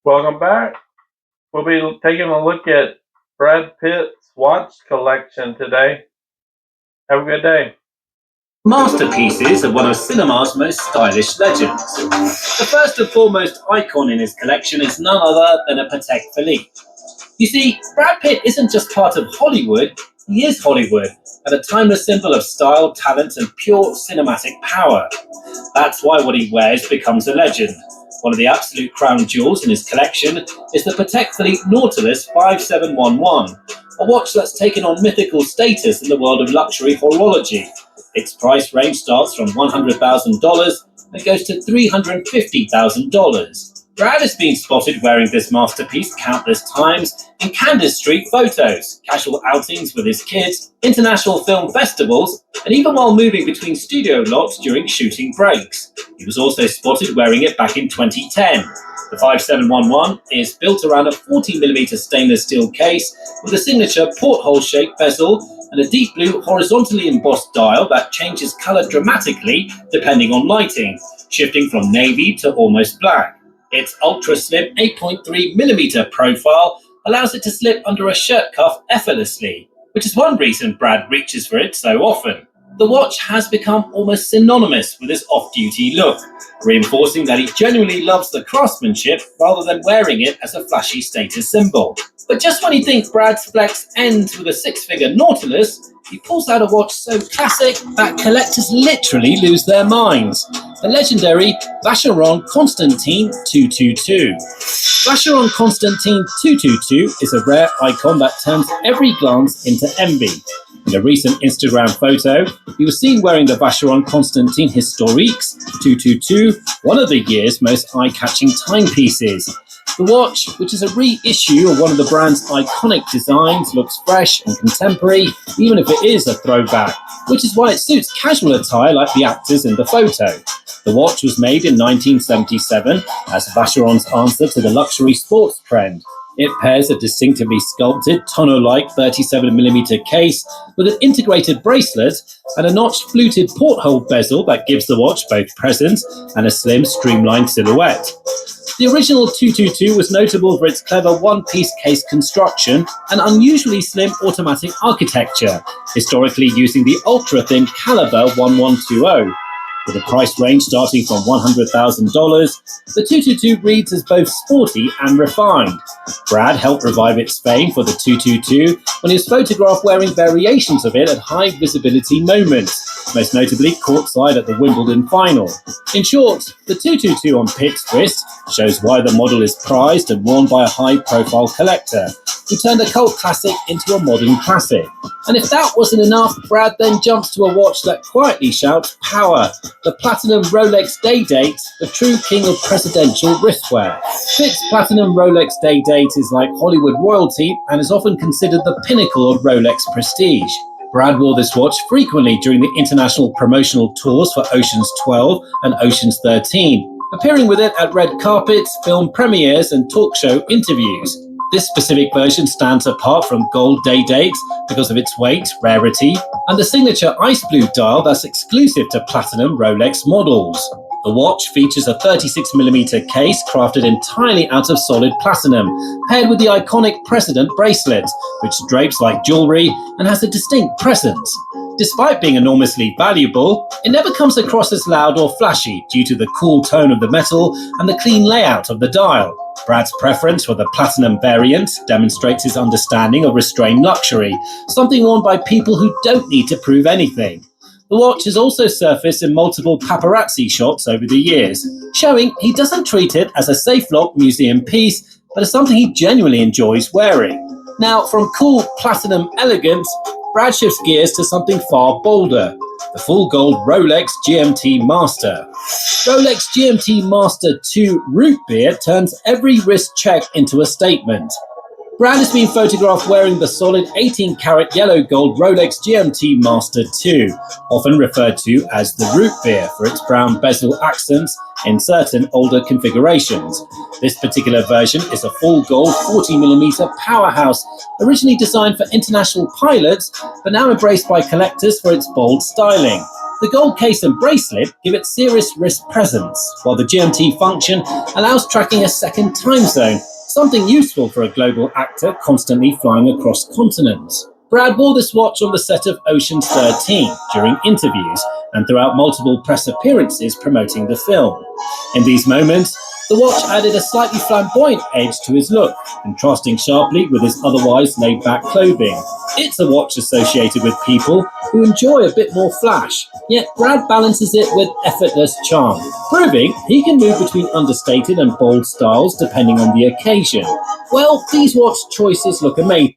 Welcome back. We'll be taking a look at Brad Pitt's watch collection today. Have a good day. Masterpieces are one of cinema's most stylish legends. The first and foremost icon in his collection is none other than a Patek Philippe. You see, Brad Pitt isn't just part of Hollywood, he is Hollywood, and a timeless symbol of style, talent, and pure cinematic power. That's why what he wears becomes a legend. One of the absolute crown jewels in his collection is the Patek Philippe Nautilus 5711, a watch that's taken on mythical status in the world of luxury horology. Its price range starts from $100,000 and goes to $350,000. Brad has been spotted wearing this masterpiece countless times in candid street photos, casual outings with his kids, international film festivals, and even while moving between studio lots during shooting breaks. He was also spotted wearing it back in 2010. The 5711 is built around a 40mm stainless steel case with a signature porthole-shaped bezel and a deep blue horizontally embossed dial that changes colour dramatically depending on lighting, shifting from navy to almost black. Its ultra-slim 8.3mm profile allows it to slip under a shirt cuff effortlessly, which is one reason Brad reaches for it so often. The watch has become almost synonymous with his off-duty look, reinforcing that he genuinely loves the craftsmanship rather than wearing it as a flashy status symbol. But just when you think Brad's flex ends with a six-figure Nautilus, he pulls out a watch so classic that collectors literally lose their minds. The legendary Vacheron Constantin 222. Vacheron Constantin 222 is a rare icon that turns every glance into envy. In a recent Instagram photo, he was seen wearing the Vacheron Constantin Historiques 222, one of the year's most eye-catching timepieces. The watch, which is a reissue of one of the brand's iconic designs, looks fresh and contemporary, even if it is a throwback, which is why it suits casual attire like the actors in the photo. The watch was made in 1977 as Vacheron's answer to the luxury sports trend. It pairs a distinctively sculpted, tonneau-like 37mm case with an integrated bracelet and a notched fluted porthole bezel that gives the watch both presence and a slim, streamlined silhouette. The original 222 was notable for its clever one-piece case construction and unusually slim automatic architecture, historically using the ultra-thin caliber 1120. With a price range starting from $100,000, the 222 reads as both sporty and refined. Brad helped revive its fame for the 222 when he was photographed wearing variations of it at high visibility moments, most notably courtside at the Wimbledon final. In short, the 222 on Pitt's wrist shows why the model is prized and worn by a high-profile collector who turned a cult classic into a modern classic. And if that wasn't enough, Brad then jumps to a watch that quietly shouts power. The platinum Rolex Day-Date, the true king of presidential wristwear. Pitt's platinum Rolex Day-Date is like Hollywood royalty and is often considered the pinnacle of Rolex prestige. Brad wore this watch frequently during the international promotional tours for Ocean's 12 and Ocean's 13, appearing with it at red carpets, film premieres, and talk show interviews. This specific version stands apart from gold day dates because of its weight, rarity, and the signature ice blue dial that's exclusive to platinum Rolex models. The watch features a 36mm case crafted entirely out of solid platinum, paired with the iconic President bracelet, which drapes like jewelry and has a distinct presence. Despite being enormously valuable, it never comes across as loud or flashy due to the cool tone of the metal and the clean layout of the dial. Brad's preference for the platinum variant demonstrates his understanding of restrained luxury, something worn by people who don't need to prove anything. The watch has also surfaced in multiple paparazzi shots over the years, showing he doesn't treat it as a safe lock museum piece, but as something he genuinely enjoys wearing. Now, from cool platinum elegance, Brad shifts gears to something far bolder, the full gold Rolex GMT Master. Rolex GMT Master 2 Root Beer turns every wrist check into a statement. Brad has been photographed wearing the solid 18-karat yellow gold Rolex GMT Master 2, often referred to as the root beer for its brown bezel accents in certain older configurations. This particular version is a full gold 40mm powerhouse, originally designed for international pilots, but now embraced by collectors for its bold styling. The gold case and bracelet give it serious wrist presence, while the GMT function allows tracking a second time zone, something useful for a global actor constantly flying across continents. Brad wore this watch on the set of Ocean's 13 during interviews and throughout multiple press appearances promoting the film. In these moments, the watch added a slightly flamboyant edge to his look, contrasting sharply with his otherwise laid-back clothing. It's a watch associated with people who enjoy a bit more flash, yet Brad balances it with effortless charm, proving he can move between understated and bold styles depending on the occasion. Well, these watch choices look amazing.